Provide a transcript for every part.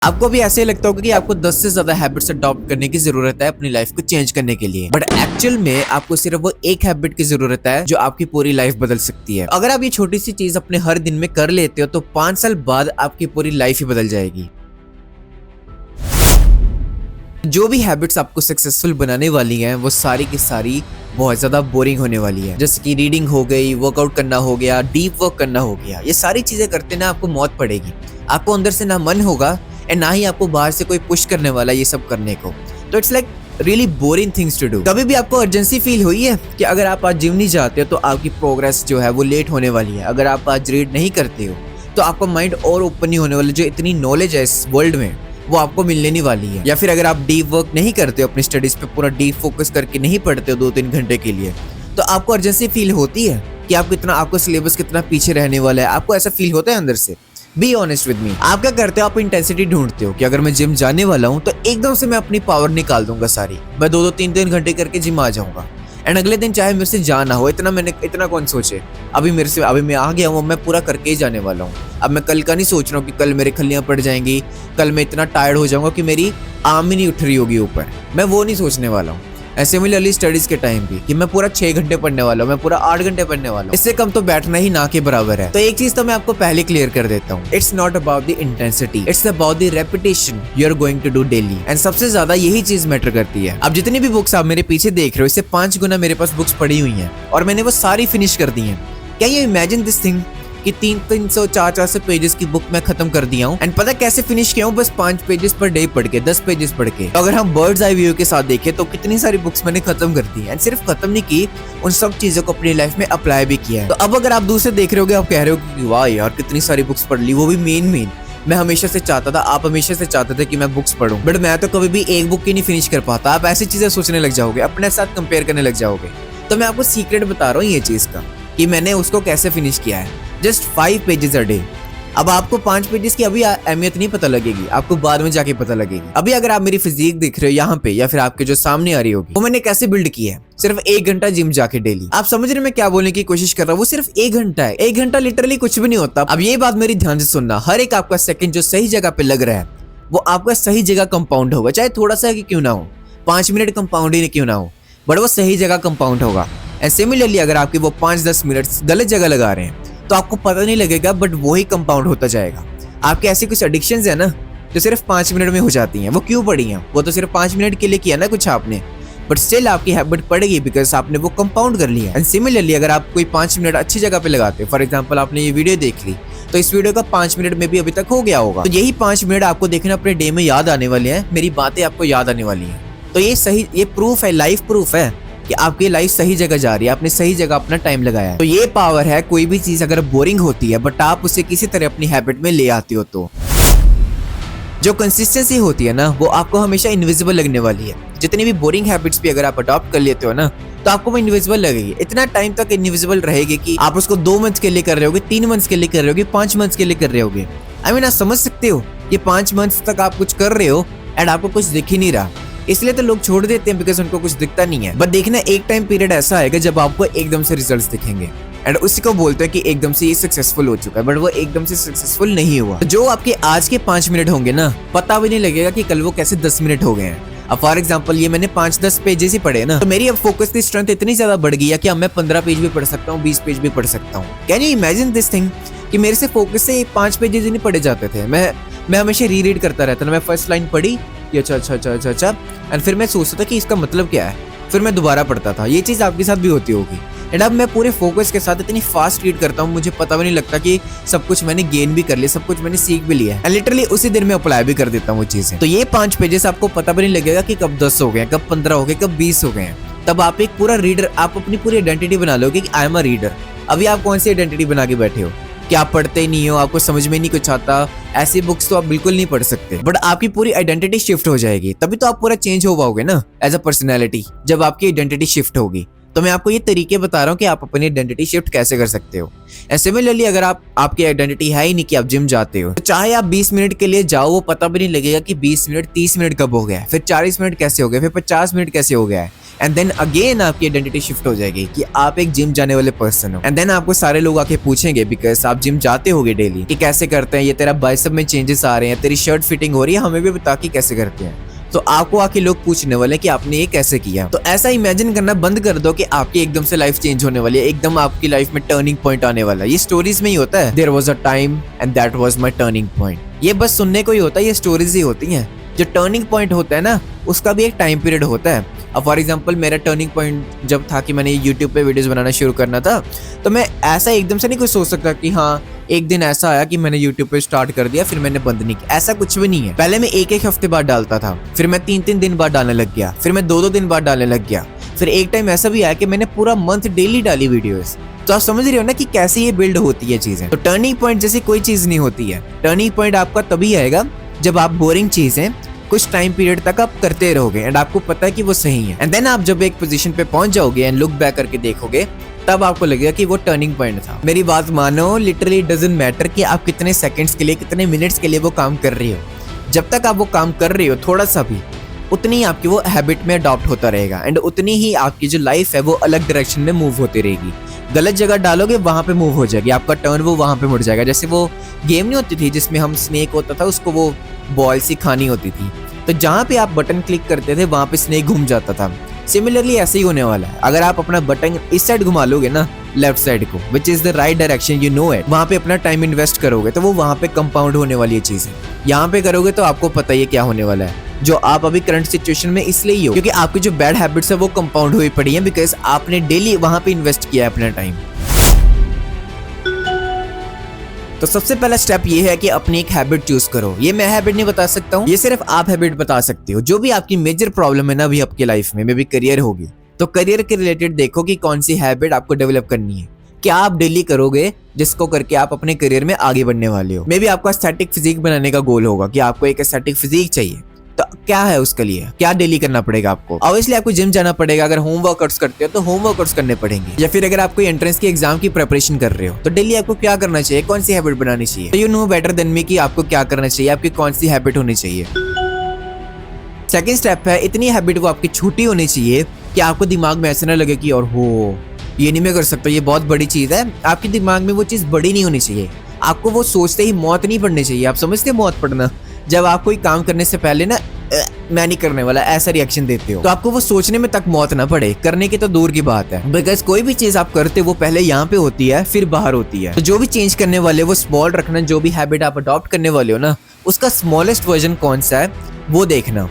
आपको भी ऐसे ही लगता होगा कि आपको 10 से ज्यादा हैबिट्स अडॉप्ट करने की जरूरत है अपनी लाइफ को चेंज करने के लिए, बट एक्चुअल में आपको सिर्फ वो एक हैबिट की जरूरत है जो आपकी पूरी लाइफ बदल सकती है। अगर आप ये छोटी सी चीज अपने हर दिन में कर लेते हो तो 5 साल बाद आपकी पूरी लाइफ ही बदल जाएगी। जो भी हैबिट्स आपको सक्सेसफुल बनाने वाली हैं वो सारी की सारी बहुत ज्यादा बोरिंग होने वाली है। जैसे कि रीडिंग हो गई, वर्कआउट करना हो गया, डीप वर्क करना हो गया, ये सारी चीजें करते ना आपको मौत पड़ेगी। आपको अंदर से ना मन होगा एंड ना ही आपको बाहर से कोई पुश करने वाला ये सब करने को। तो it's like really boring things to do. कभी भी आपको अर्जेंसी फील हुई है कि अगर आप आज जिम नहीं जाते हो तो आपकी प्रोग्रेस जो है वो लेट होने वाली है। अगर आप आज रीड नहीं करते हो तो आपका माइंड और ओपन नहीं होने वाला, जो इतनी नॉलेज है इस वर्ल्ड में वो आपको मिलने नहीं वाली है। या फिर अगर आप डीप वर्क नहीं करते हो, अपनी स्टडीज पे पूरा डीप फोकस करके नहीं पढ़ते हो 2-3 घंटे के लिए, तो आपको अर्जेंसी फील होती है कि आपको सिलेबस कितना पीछे रहने वाला है। आपको ऐसा फील होता है अंदर से? Be honest with me. आप क्या करते हो? आप इंटेंसिटी ढूंढते हो कि अगर मैं जिम जाने वाला हूँ तो एकदम से मैं अपनी पावर निकाल दूंगा सारी, मैं 2-2 3-3 घंटे करके जिम आ जाऊंगा एंड अगले दिन चाहे मेरे से जाना हो। इतना कौन सोचे? अभी मैं आ गया हूँ, मैं पूरा करके ही जाने वाला हूँ। अब मैं कल का नहीं सोच रहा हूँ कि कल मेरे खल्लियां पड़ जाएंगी, कल मैं इतना टायर्ड हो जाऊंगा कि मेरी आर्म ही नहीं उठ रही होगी ऊपर। मैं वो नहीं सोचने वाला हूँ। ऐसे सिमिलरली स्टडीज के टाइम भी कि मैं पूरा 6 घंटे पढ़ने वाला हूँ, मैं पूरा 8 घंटे पढ़ने वाला हूँ, इससे कम तो बैठना ही ना के बराबर है। तो एक चीज तो मैं आपको पहले क्लियर कर देता हूँ, it's not about the intensity, it's about the repetition you are going to do daily. And सबसे ज्यादा यही चीज मैटर करती है। अब जितनी भी बुक्स आप मेरे पीछे देख रहे हो, इससे 5 गुना मेरे पास बुक्स पड़ी हुई हैं और मैंने वो सारी फिनिश कर दी हैं। क्या यू इमेजिन दिस थिंग कि 300 400 पेजेस की बुक मैं खत्म कर दिया हूँ। एंड पता कैसे फिनिश किया हूँ? बस 5 पेजेस पर डे पढ़ के, 10 पेजेस पढ़ के। तो अगर हम बर्ड्स आई व्यू के साथ देखें तो कितनी सारी बुक्स मैंने खत्म कर दी है। एंड सिर्फ खत्म नहीं की, उन सब चीजों को अपनी लाइफ में अप्लाई भी किया है। तो अब अगर आप दूसरे देख रहे होगे, आप कह रहे हो कि वाह यार कितनी सारी बुक्स पढ़ ली, वो भी मेन मैं हमेशा से चाहता था, आप हमेशा से चाहते थे कि मैं बुक्स पढूं, बट मैं तो कभी भी एक बुक ही नहीं फिनिश कर पाता। आप ऐसी चीजें सोचने लग जाओगे, अपने साथ कंपेयर करने लग जाओगे। तो मैं आपको सीक्रेट बता रहा हूँ ये चीज का कि मैंने उसको कैसे फिनिश किया है। Just 5 pages a day. अब आपको 5 पेजेस की अभी अहमियत नहीं पता लगेगी, आपको बाद में जाके पता लगेगी। अभी अगर आप मेरी फिजिक देख रहे हो यहाँ पे या फिर आपके जो सामने आ रही होगी, वो मैंने कैसे बिल्ड की है? सिर्फ 1 घंटा जिम जाके डेली। आप समझ रहे मैं क्या बोलने की कोशिश कर रहा हूँ? वो सिर्फ 1 घंटा है। 1 घंटा लिटरली कुछ भी नहीं होता। अब ये बात मेरी ध्यान से सुनना, हर एक आपका सेकंड जो सही जगह पे लग रहा है वो आपका सही जगह कंपाउंड होगा, चाहे थोड़ा सा कि क्यों ना हो, 5 मिनट कंपाउंड ही क्यों ना हो, बट वो सही जगह कंपाउंड होगा। एंड सिमिलरली अगर आपके वो 5-10 मिनट गलत जगह लगा रहे हैं तो आपको पता नहीं लगेगा, बट वो ही कंपाउंड होता जाएगा। आपके ऐसी कुछ एडिक्शंस है ना जो सिर्फ 5 मिनट में हो जाती हैं, वो क्यों पड़ी हैं? वो तो सिर्फ 5 मिनट के लिए किया ना कुछ आपने, बट स्टिल आपकी हैबिट पड़ेगी बिकॉज आपने वो कंपाउंड कर लिया। एंड सिमिलरली अगर आप कोई 5 मिनट अच्छी जगह पे लगाते हो, फॉर एग्जाम्पल आपने ये वीडियो देख ली तो इस वीडियो का 5 मिनट में भी अभी तक हो गया होगा। तो यही 5 मिनट आपको देखना अपने डे में याद आने वाले हैं, मेरी बातें आपको याद आने वाली हैं। तो ये प्रूफ है, लाइफ प्रूफ है कि आपकी लाइफ सही जगह जा रही है, आपने सही जगह अपना टाइम लगाया है। तो ये पावर है, कोई भी चीज अगर बोरिंग होती है बट आप उसे किसी तरह अपनी हैबिट में ले आते हो तो जो कंसिस्टेंसी होती है ना वो आपको हमेशा इनविजिबल लगने वाली है। जितनी भी बोरिंग हैबिट्स भी अगर आप अडॉप्ट कर लेते हो ना तो आपको वो इनविजिबल लगेगी। इतना टाइम तक इनविजिबल रहेगी कि आप उसको 2 मंथ के लिए कर रहे होगे, 3 मंथ के लिए कर रहे होगे, 5 मंथ के लिए कर रहे होगे। आई मीन आप समझ सकते हो कि 5 मंथ तक आप कुछ कर रहे हो एंड आपको कुछ दिख ही नहीं रहा। इसलिए तो लोग छोड़ देते हैं बिकॉज उनको कुछ दिखता नहीं है। बट देखना एक टाइम पीरियड ऐसा आएगा जब आपको एकदम से रिजल्ट्स दिखेंगे एंड उसी को बोलते हैं कि एकदम से ये सक्सेसफुल हो चुका है, बट वो एकदम से सक्सेसफुल नहीं हुआ। जो आपके आज के 5 मिनट होंगे ना, पता भी नहीं लगेगा कि कल वो कैसे 10 मिनट हो गए हैं। अब फॉर एग्जाम्पल ये मैंने 5-10 पेजेस ही पढ़े ना, तो मेरी अब फोकस की स्ट्रेंथ इतनी ज्यादा बढ़ गई है कि अब मैं 15 पेज भी पढ़ सकता हूँ, 20 पेज भी पढ़ सकता हूँ। Can you imagine this thing कि मेरे से फोकस से 5 पेजेस ही नहीं पढ़े जाते थे। मैं हमेशा रीड करता रहता था। मैं फर्स्ट लाइन पढ़ी, अच्छा एंड फिर मैं सोचता था कि इसका मतलब क्या है, फिर मैं दोबारा पढ़ता था। ये चीज आपके साथ भी होती होगी। एंड अब मैं पूरे फोकस के साथ इतनी फास्ट रीड करता हूँ, मुझे पता भी नहीं लगता कि सब कुछ मैंने गेन भी कर लिया, सब कुछ मैंने सीख भी लिया है। एंड लिटरली उसी दिन में अप्लाई भी कर देता हूँ वो चीजें। तो ये 5 पेजेस आपको पता भी नहीं लगेगा कि कब 10 हो गए, कब 15 हो गए, कब 20 हो गए हैं। तब आप एक पूरा रीडर, आप अपनी पूरी आइडेंटिटी बना लोगे कि आई एम अ रीडर। अभी आप कौन सी आइडेंटिटी बना के बैठे हो कि आप पढ़ते ही नहीं हो, आपको समझ में नहीं कुछ आता, ऐसी बुक्स तो आप बिल्कुल नहीं पढ़ सकते। बट आपकी पूरी आइडेंटिटी शिफ्ट हो जाएगी, तभी तो आप पूरा चेंज हो पाओगे ना एज अ पर्सनैलिटी, जब आपकी आइडेंटिटी शिफ्ट होगी। तो मैं आपको ये तरीके बता रहा हूँ कि आप अपनी आइडेंटिटी शिफ्ट कैसे कर सकते हो। एंड सिमिलरली अगर आपकी आइडेंटिटी है ही नहीं कि आप जिम जाते हो, तो चाहे आप 20 मिनट के लिए जाओ, वो पता भी नहीं लगेगा कि 20 मिनट 30 मिनट कब हो गया, फिर 40 मिनट कैसे हो गया, फिर 50 मिनट कैसे हो गया है। एंड देन अगेन आपकी आइडेंटिटी शिफ्ट हो जाएगी कि आप एक जिम जाने वाले पर्सन हो। एंड देन आपको सारे लोग आके पूछेंगे, बिकॉज आप जिम जाते होगे डेली, कि कैसे करते हैं, ये तेरा बाइसेप में चेंजेस आ रहे हैं, तेरी शर्ट फिटिंग हो रही है, हमें भी बता कि कैसे करते हैं। तो आपको आके लोग पूछने वाले कि आपने ये कैसे किया। तो ऐसा इमेजिन करना बंद कर दो कि आपकी एकदम से लाइफ चेंज होने वाली है, एकदम आपकी लाइफ में टर्निंग पॉइंट आने वाला है। ये स्टोरीज में ही होता है, there was a time and that was my turning point. ये बस सुनने को ही होता है, ये स्टोरीज ही होती हैं। जो टर्निंग पॉइंट होता है ना, उसका भी एक टाइम पीरियड होता है। अब फॉर एग्जांपल मेरा टर्निंग पॉइंट जब था कि मैंने यूट्यूब पे वीडियोस बनाना शुरू करना था, तो मैं ऐसा एकदम से नहीं कुछ सोच सकता कि हाँ एक दिन ऐसा आया कि मैंने यूट्यूब पे स्टार्ट कर दिया फिर मैंने बंद नहीं किया। ऐसा कुछ भी नहीं है। पहले मैं एक हफ्ते बाद डालता था, फिर मैं 3 दिन बाद डालने लग गया, फिर मैं 2 दिन बाद डालने लग गया, फिर एक टाइम ऐसा भी आया कि मैंने पूरा मंथ डेली डाली वीडियोस। तो आप समझ रहे हो ना कि कैसे ये बिल्ड होती है चीजें। तो टर्निंग पॉइंट जैसी कोई चीज नहीं होती है। टर्निंग पॉइंट आपका तभी आएगा जब आप बोरिंग चीजें कुछ टाइम पीरियड तक आप करते रहोगे एंड आपको पता है कि वो सही है। एंड देन आप जब एक पोजीशन पे पहुंच जाओगे एंड लुक बैक करके देखोगे, तब आपको लगेगा कि वो टर्निंग पॉइंट था। मेरी बात मानो, लिटरली डजंट मैटर कि आप कितने सेकंड्स के लिए, कितने मिनट्स के लिए वो काम कर रही हो। जब तक आप वो काम कर रही हो थोड़ा सा भी, उतनी ही आपकी वो हैबिट में अडॉप्ट होता रहेगा एंड उतनी ही आपकी जो लाइफ है वो अलग डायरेक्शन में मूव होती रहेगी। गलत जगह डालोगे वहां पे मूव हो जाएगी, आपका टर्न वो वहां पे मुड़ जाएगा। जैसे वो गेम नहीं होती थी जिसमें हम स्नेक होता था, उसको वो बॉल सी खानी होती थी, तो जहां पे आप बटन क्लिक करते थे वहां पे स्नेक घूम जाता था। सिमिलरली ऐसे ही होने वाला है। अगर आप अपना बटन इस साइड घुमा लोगे ना, लेफ्ट साइड को, which is the right direction, you know it, वहां पे अपना टाइम इन्वेस्ट करोगे तो वो वहां पे कंपाउंड होने वाली है चीजें। यहाँ पे करोगे तो आपको पता ही है क्या होने वाला है। जो आप अभी करंट सिचुएशन में इसलिए ही हो क्योंकि आपकी जो बैड हैबिट्स है वो कंपाउंड हुई पड़ी है, बिकॉज आपने डेली वहां पे इन्वेस्ट किया है अपना टाइम। तो सबसे पहला स्टेप ये है कि अपनी एक हैबिट चूज करो। ये मैं हैबिट नहीं बता सकता हूँ, ये सिर्फ आप हैबिट बता सकते हो। जो भी आपकी मेजर प्रॉब्लम है ना अभी आपकी लाइफ में, मे बी करियर होगी, तो करियर के रिलेटेड देखो कि कौन सी हैबिट आपको डेवलप करनी है, क्या आप डेली करोगे जिसको करके आप अपने करियर में आगे बढ़ने वाले हो। मे बी आपका एस्थेटिक फिजिक बनाने का गोल होगा कि आपको एक एस्थेटिक फिजिक चाहिए, तो क्या है उसके लिए, क्या डेली करना पड़ेगा आपको। ऑब्वियसली आपको जिम जाना पड़ेगा। अगर होम वर्कआउट्स करते हो तो होम वर्कआउट्स करने पड़ेंगे, या फिर अगर आप कोई एंट्रेंस की एग्जाम की प्रिपरेशन कर रहे हो तो डेली आपको क्या करना चाहिए, कौन सी हैबिट बनानी चाहिए। तो you know better than me कि आपको क्या करना चाहिए, आपकी कौन सी हैबिट होनी चाहिए। सेकंड स्टेप है, इतनी हैबिट वो आपकी छोटी होनी चाहिए कि आपको दिमाग में ऐसा ना लगे कि और हो ये नहीं मैं कर सकता, ये बहुत बड़ी चीज है। आपके दिमाग में वो चीज बड़ी नहीं होनी चाहिए। आपको वो सोचते ही मौत नहीं पड़नी चाहिए। आप समझते हैं मौत पड़ना, जब आप कोई काम करने से पहले ना मैं नहीं करने वाला ऐसा रिएक्शन देते हो, तो आपको वो सोचने में तक मौत ना पड़े, करने की तो दूर की बात है। बिकॉज कोई भी चीज आप करते हो वो पहले यहाँ पे होती है फिर बाहर होती है। तो जो भी चेंज करने वाले वो स्मॉल रखना, जो भी हैबिट आप अडॉप्ट करने वाले हो ना उसका स्मॉलेस्ट वर्जन कौन सा है वो देखना।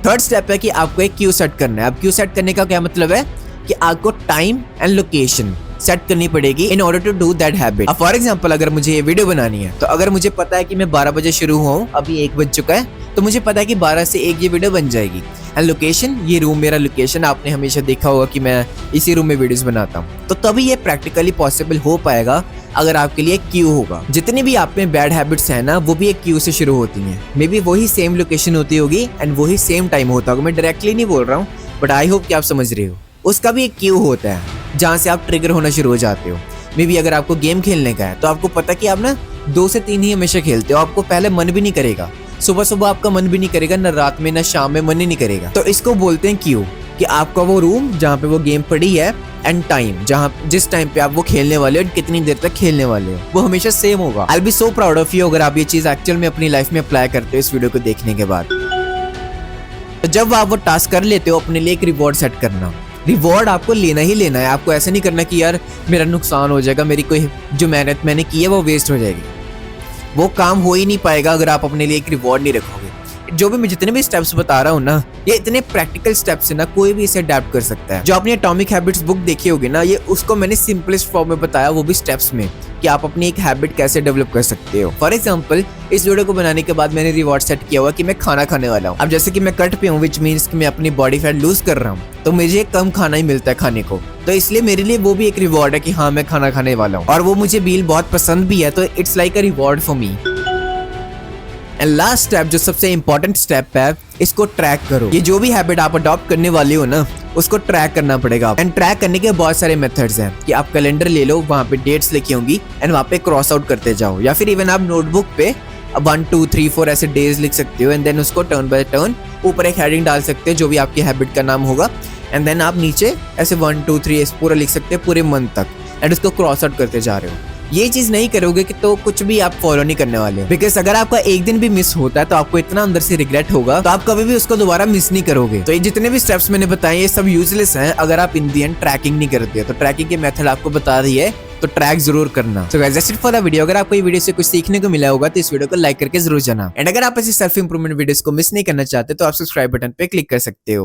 थर्ड स्टेप है कि आपको एक क्यू सेट करना है। अब क्यू सेट करने का क्या मतलब है कि आपको टाइम एंड लोकेशन सेट करनी पड़ेगी in order to do that habit. अब फॉर एग्जांपल अगर मुझे ये वीडियो बनानी है, तो अगर मुझे पता है कि मैं 12 बजे शुरू हुआ, अभी 1 बज चुका है, तो मुझे पता है कि 12 से 1 ये वीडियो बन जाएगी। एंड लोकेशन, ये रूम मेरा लोकेशन, आपने हमेशा देखा होगा कि मैं इसी रूम में वीडियोस बनाता हूँ। तो तभी ये प्रैक्टिकली पॉसिबल हो पाएगा अगर आपके लिए क्यू होगा। जितनी भी आप में बैड हैबिट्स है ना वो भी एक क्यू से शुरू होती हैं। मे बी वही सेम लोकेशन होती होगी एंड वही सेम टाइम होता होगा। मैं डायरेक्टली नहीं बोल रहा हूँ, बट आई होप कि आप समझ रहे हो। उसका भी एक क्यू होता है जहाँ से आप ट्रिगर होना शुरू हो जाते हो। मे बी अगर आपको गेम खेलने का है तो आपको पता कि आप ना 2 से 3 ही हमेशा खेलते हो। आपको पहले मन भी नहीं करेगा, सुबह सुबह आपका मन भी नहीं करेगा, ना रात में ना शाम में मन ही नहीं करेगा। तो इसको बोलते हैं क्यू, कि आपका वो रूम जहाँ पे वो गेम पड़ी है एंड टाइम जिस टाइम पे आप वो खेलने वाले हो, कितनी देर तक खेलने वाले हो, वो हमेशा सेम होगा। I will be so proud of you अगर आप ये चीज एक्चुअल में अपनी लाइफ में अप्लाई करते हो इस वीडियो को देखने के बाद। तो जब आप वो टास्क कर लेते हो, अपने लिए एक रिवॉर्ड सेट करना। रिवॉर्ड आपको लेना ही लेना है। आपको ऐसा नहीं करना कि यार मेरा नुकसान हो जाएगा, मेरी कोई जो मेहनत मैंने की है वो वेस्ट हो जाएगी। वो काम हो ही नहीं पाएगा अगर आप अपने लिए एक रिवॉर्ड नहीं रखोगे। जो भी मैं जितने भी स्टेप्स बता रहा हूँ ना, ये इतने प्रैक्टिकल स्टेप्स है ना, कोई भी इसे अडैप्ट कर सकता है। जो आपने एटॉमिक हैबिट्स बुक देखी होगी ना, ये उसको मैंने सिंपलेस्ट फॉर्म में बताया, वो भी स्टेप्स में, कि आप अपनी एक हैबिट कैसे डेवलप कर सकते हो। फॉर एग्जांपल इस वीडियो को बनाने के बाद मैंने रिवॉर्ड सेट किया हुआ कि मैं खाना खाने वाला हूँ। अब जैसे कि मैं कट पे हूँ, विच मीन्स कि मैं अपनी बॉडी फैट लूज कर रहा हूँ, तो मुझे कम खाना ही मिलता है खाने को, तो इसलिए मेरे लिए वो भी एक रिवॉर्ड है कि हाँ मैं खाना खाने वाला हूँ, और वो मुझे मील बहुत पसंद भी है, तो it's like a reward for me. And last step, जो सबसे इंपॉर्टेंट स्टेप है, इसको ट्रैक करो। ये जो भी हैबिट आप अडॉप्ट करने वाले हो ना, उसको ट्रैक करना पड़ेगा। एंड ट्रैक करने के बहुत सारे मेथड्स हैं कि आप कैलेंडर ले लो, वहाँ पे डेट्स लिखी होंगी एंड वहाँ पे क्रॉस आउट करते जाओ, या फिर इवन आप नोटबुक पे 1 2 3 4 ऐसे डेज लिख सकते हो एंड देन उसको टर्न बाय टर्न ऊपर एक हेडिंग डाल सकते हो जो भी आपकी हैबिट का नाम होगा एंड देन आप नीचे ऐसे 1 2 3 ऐसे पूरा लिख सकते हैं पूरे मंथ तक एंड उसको क्रॉस आउट करते जा रहे हो। ये चीज नहीं करोगे कि तो कुछ भी आप फॉलो नहीं करने वाले हो, बिकॉज अगर आपका एक दिन भी मिस होता है तो आपको इतना अंदर से रिग्रेट होगा तो आप कभी भी उसको दोबारा मिस नहीं करोगे। तो ये जितने भी स्टेप्स मैंने बताए ये सब यूजलेस हैं अगर आप इन दी एंड ट्रैकिंग नहीं करते हो। तो ट्रैकिंग के मेथड आपको बता दी है तो ट्रैक जरूर करना। So guys that's it for the video. अगर आपको ये वीडियो से कुछ सीखने को मिला होगा तो इस वीडियो को लाइक करके जरूर जाना एंड अगर आप ऐसी सेल्फ इंप्रूवमेंट वीडियोस को मिस नहीं करना चाहते तो आप सब्सक्राइब बटन पे क्लिक कर सकते हो।